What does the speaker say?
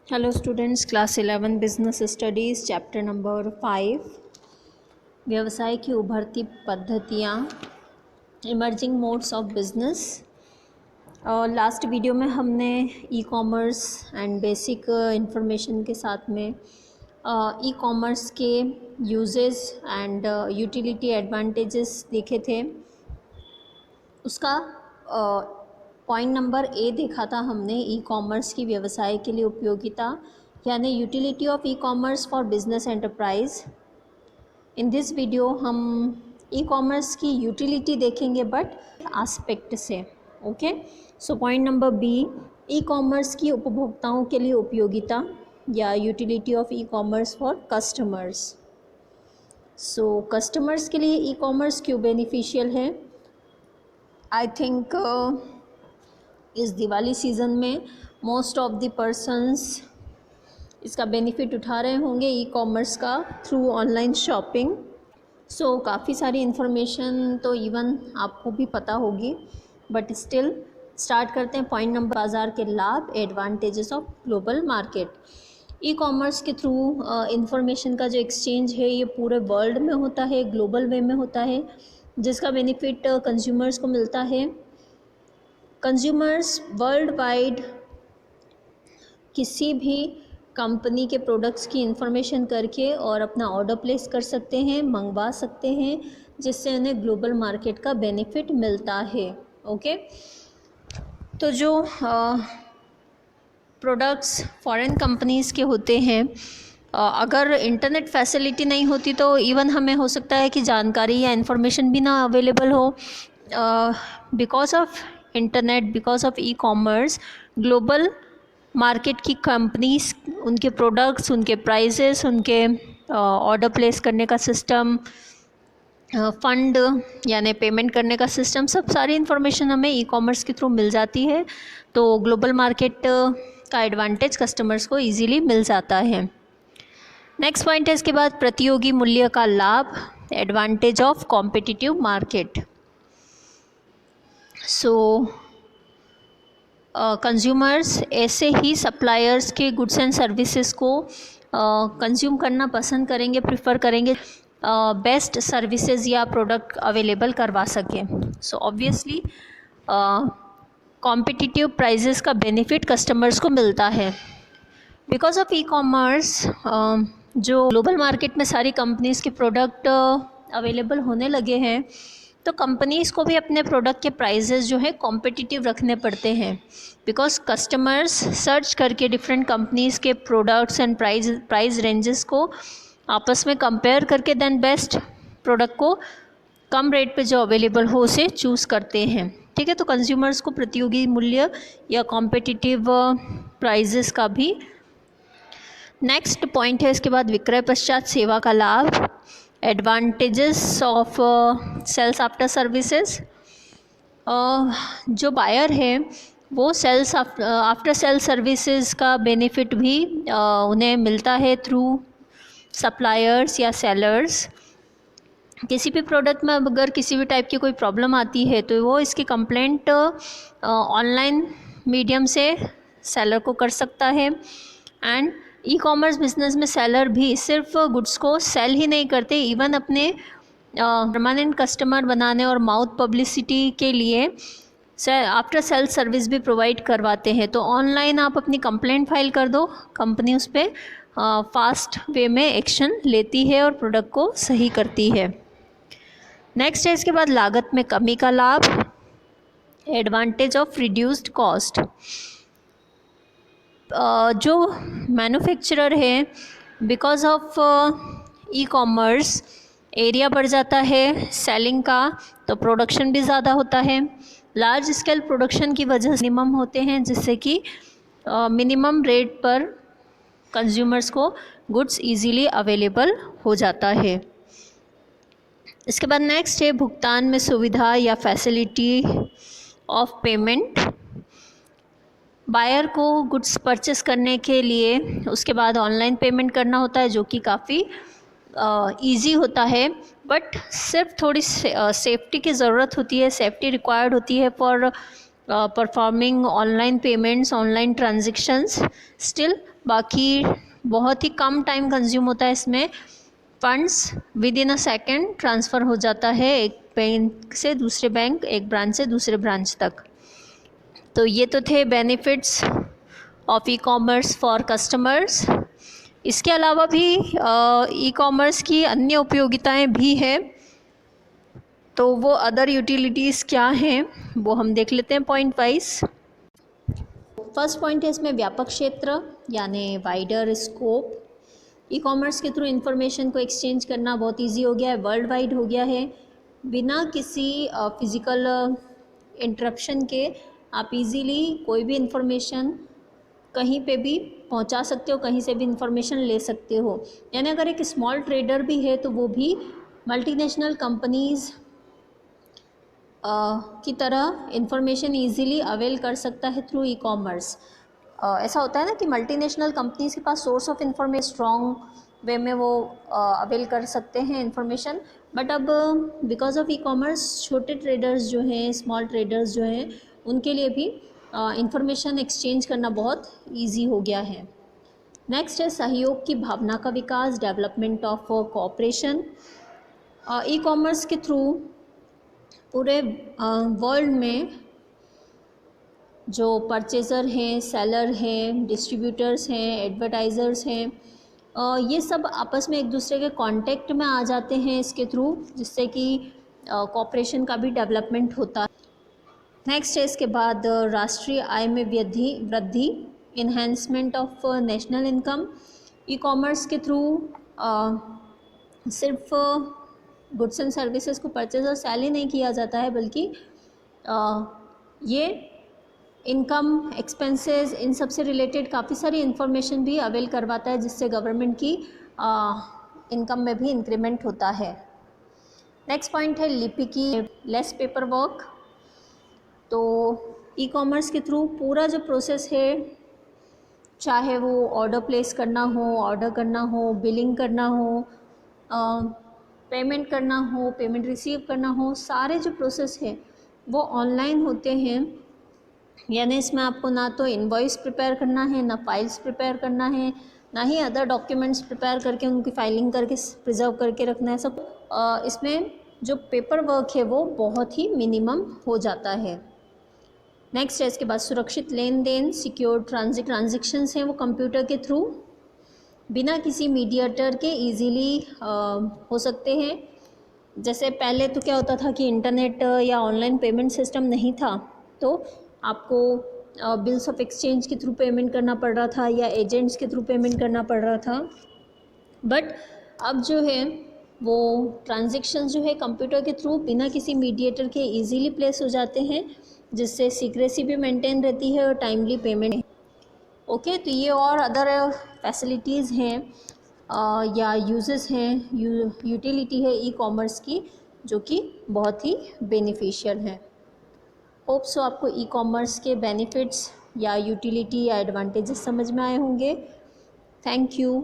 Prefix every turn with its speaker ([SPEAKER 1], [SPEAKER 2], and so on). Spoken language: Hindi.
[SPEAKER 1] Hello students, class 11 business studies chapter number 5 व्यवसाय की उभरती पद्धतियाँ, इमर्जिंग मोड्स ऑफ बिजनेस। और लास्ट वीडियो में हमने e commerce and basic information के साथ में ई कॉमर्स के यूजेस एंड यूटिलिटी एडवांटेजेस देखे थे। उसका पॉइंट नंबर ए देखा था हमने, ई कॉमर्स की व्यवसाय के लिए उपयोगिता यानी utility of e commerce for business enterprise. In this video हम ई कॉमर्स की यूटिलिटी देखेंगे बट एस्पेक्ट से। Okay, so point number B, e commerce की उपभोक्ताओं के लिए उपयोगिता या utility of e commerce for customers. So customers के लिए ई कॉमर्स क्यों बेनिफिशियल है? आई थिंक इस दिवाली सीज़न में मोस्ट ऑफ द पर्सन्स इसका बेनिफिट उठा रहे होंगे ई कॉमर्स का थ्रू ऑनलाइन शॉपिंग। सो काफ़ी सारी इन्फॉर्मेशन तो इवन आपको भी पता होगी, बट स्टिल स्टार्ट करते हैं। पॉइंट नंबर, बाज़ार के लाभ, advantages of global market. E commerce के थ्रू इंफॉर्मेशन का जो एक्सचेंज है ये पूरे वर्ल्ड में होता है, ग्लोबल वे में होता है, जिसका बेनिफिट कंज्यूमर्स को मिलता है। कंज्यूमर्स वर्ल्ड वाइड किसी भी कंपनी के प्रोडक्ट्स की इंफॉर्मेशन करके और अपना ऑर्डर प्लेस कर सकते हैं, मंगवा सकते हैं, जिससे उन्हें ग्लोबल मार्केट का बेनिफिट मिलता है। ओके, तो जो प्रोडक्ट्स फॉरेन कंपनीज़ के होते हैं, अगर इंटरनेट फैसिलिटी नहीं होती तो इवन हमें हो सकता है कि जानकारी या इन्फॉर्मेशन भी ना अवेलेबल हो। Because of internet, because of e commerce, global market की कंपनीज, उनके प्रोडक्ट्स, उनके प्राइसेस, उनके ऑर्डर प्लेस करने का सिस्टम, फंड यानी पेमेंट करने का सिस्टम, सब सारी इन्फॉर्मेशन हमें ई कॉमर्स के थ्रू मिल जाती है। तो ग्लोबल मार्केट का एडवांटेज कस्टमर्स को इजीली मिल जाता है। नेक्स्ट पॉइंट है इसके बाद, प्रतियोगी मूल्य का लाभ, advantage of competitive market. So consumers ऐसे ही सप्लायर्स के गुड्स एंड सर्विसेज को कंज्यूम करना पसंद करेंगे, प्रिफर करेंगे, बेस्ट सर्विसेज या प्रोडक्ट अवेलेबल करवा सकें। सो ऑब्वियसली कॉम्पिटिटिव प्राइजेस का बेनिफिट कस्टमर्स को मिलता है। बिकॉज ऑफ ई कॉमर्स जो ग्लोबल मार्केट में सारी कंपनीज़ के प्रोडक्ट अवेलेबल होने लगे हैं, तो कंपनीज़ को भी अपने प्रोडक्ट के प्राइजेस जो है कॉम्पिटिटिव रखने पड़ते हैं। बिकॉज कस्टमर्स सर्च करके डिफरेंट कंपनीज़ के प्रोडक्ट्स एंड प्राइस रेंजेस को आपस में कंपेयर करके देन बेस्ट प्रोडक्ट को कम रेट पे जो अवेलेबल हो उसे चूज़ करते हैं। ठीक है, तो कंज्यूमर्स को प्रतियोगी मूल्य या कॉम्पिटिटिव प्राइजेस का भी। नेक्स्ट पॉइंट है इसके बाद, विक्रय पश्चात सेवा का लाभ, advantages of sales after services. जो बायर है वो सेल्स आफ्टर सेल सर्विसेज का बेनिफिट भी उन्हें मिलता है थ्रू सप्लायर्स या सेलर्स। किसी भी प्रोडक्ट में अगर किसी भी टाइप की कोई प्रॉब्लम आती है तो वो इसकी कंप्लेंट ऑनलाइन मीडियम से सेलर को कर सकता है। एंड ई कॉमर्स बिजनेस में सेलर भी सिर्फ गुड्स को सेल ही नहीं करते, इवन अपने परमानेंट कस्टमर बनाने और माउथ पब्लिसिटी के लिए आफ्टर सेल सर्विस भी प्रोवाइड करवाते हैं। तो ऑनलाइन आप अपनी कंप्लेंट फाइल कर दो, कंपनी उस पर फास्ट वे में एक्शन लेती है और प्रोडक्ट को सही करती है। नेक्स्ट है इसके बाद, लागत में कमी का लाभ, एडवांटेज ऑफ रिड्यूस्ड कॉस्ट। जो मैन्युफैक्चरर है, because of e commerce area बढ़ जाता है सेलिंग का, तो प्रोडक्शन भी ज़्यादा होता है। लार्ज स्केल प्रोडक्शन की वजह से मिनिमम होते हैं, जिससे कि मिनिमम रेट पर कंज्यूमर्स को गुड्स इजीली अवेलेबल हो जाता है। इसके बाद नेक्स्ट है, भुगतान में सुविधा या फैसिलिटी ऑफ पेमेंट। बायर को गुड्स परचेस करने के लिए उसके बाद ऑनलाइन पेमेंट करना होता है, जो कि काफ़ी ईजी होता है, बट सिर्फ थोड़ी सेफ्टी की ज़रूरत होती है, सेफ्टी रिक्वायर्ड होती है for performing online payments, online transactions. Still बाकी बहुत ही कम टाइम कंज्यूम होता है इसमें। Funds with in a second transfer हो जाता है एक बैंक से दूसरे बैंक, एक ब्रांच से दूसरे ब्रांच तक। तो ये तो थे benefits of e commerce for customers. इसके अलावा भी ई कॉमर्स की अन्य उपयोगिताएं भी हैं, तो वो अदर यूटिलिटीज़ क्या हैं वो हम देख लेते हैं पॉइंट वाइज। फर्स्ट पॉइंट है इसमें व्यापक क्षेत्र, यानी वाइडर स्कोप। ई कॉमर्स के थ्रू इन्फॉर्मेशन को एक्सचेंज करना बहुत इजी हो गया है, वर्ल्ड वाइड हो गया है। बिना किसी फिज़िकल इंटरप्शन के आप इजीली कोई भी इंफॉर्मेशन कहीं पे भी पहुंचा सकते हो, कहीं से भी इंफॉर्मेशन ले सकते हो। यानी अगर एक स्मॉल ट्रेडर भी है तो वो भी मल्टीनेशनल कंपनीज़ की तरह इंफॉर्मेशन इजीली अवेल कर सकता है थ्रू ई कॉमर्स। ऐसा होता है ना कि मल्टीनेशनल कंपनीज़ के पास source of information strong way में वो अवेल कर सकते हैं इंफॉर्मेशन। बट अब बिकॉज ऑफ ई कॉमर्स छोटे ट्रेडर्स जो हैं, स्मॉल ट्रेडर्स जो हैं, उनके लिए भी इंफॉर्मेशन एक्सचेंज करना बहुत इजी हो गया है। नेक्स्ट है सहयोग की भावना का विकास, development of cooperation. E commerce के थ्रू पूरे वर्ल्ड में जो परचेज़र हैं, सेलर हैं, डिस्ट्रीब्यूटर्स हैं, एडवर्टाइज़र्स हैं, ये सब आपस में एक दूसरे के कांटेक्ट में आ जाते हैं इसके थ्रू, जिससे कि कोऑपरेशन का भी डेवलपमेंट होता है। नेक्स्ट है इसके बाद राष्ट्रीय आय में वृद्धि, enhancement of national income. E commerce के थ्रू सिर्फ गुड्स एंड सर्विसेज को परचेज और सेल ही नहीं किया जाता है, बल्कि ये इनकम, एक्सपेंसेस, इन सब से रिलेटेड काफ़ी सारी इन्फॉर्मेशन भी अवेल करवाता है, जिससे गवर्नमेंट की इनकम में भी इंक्रीमेंट होता है। नेक्स्ट पॉइंट है लिपि की लेस पेपर वर्क। तो ई कॉमर्स के थ्रू पूरा जो प्रोसेस है, चाहे वो ऑर्डर प्लेस करना हो, ऑर्डर करना हो, बिलिंग करना हो, पेमेंट करना हो, पेमेंट रिसीव करना हो, सारे जो प्रोसेस है वो ऑनलाइन होते हैं। यानी इसमें आपको ना तो इनवॉइस प्रिपेयर करना है, ना फाइल्स प्रिपेयर करना है, ना ही अदर डॉक्यूमेंट्स प्रिपेयर करके उनकी फाइलिंग करके प्रिजर्व करके रखना है। सब इसमें जो पेपर वर्क है वो बहुत ही मिनिमम हो जाता है। नेक्स्ट है इसके बाद सुरक्षित लेन देन, सिक्योर ट्रांजेक्शन्स हैं वो कंप्यूटर के थ्रू बिना किसी मीडिएटर के इजीली हो सकते हैं। जैसे पहले तो क्या होता था कि इंटरनेट या ऑनलाइन पेमेंट सिस्टम नहीं था, तो आपको बिल्स ऑफ एक्सचेंज के थ्रू पेमेंट करना पड़ रहा था या एजेंट्स के थ्रू पेमेंट करना पड़ रहा था। बट अब जो है वो ट्रांजेक्शन्स जो है कंप्यूटर के थ्रू बिना किसी मीडिएटर के इजीली प्लेस हो जाते हैं, जिससे सीक्रेसी भी मेंटेन रहती है और टाइमली पेमेंट। ओके, तो ये और अदर फैसिलिटीज़ हैं या यूजेस हैं, यूटिलिटी है ई कॉमर्स की, जो कि बहुत ही बेनिफिशियल है। होप सो आपको ई कॉमर्स के बेनिफिट्स या यूटिलिटी या एडवांटेजेस समझ में आए होंगे। Thank you.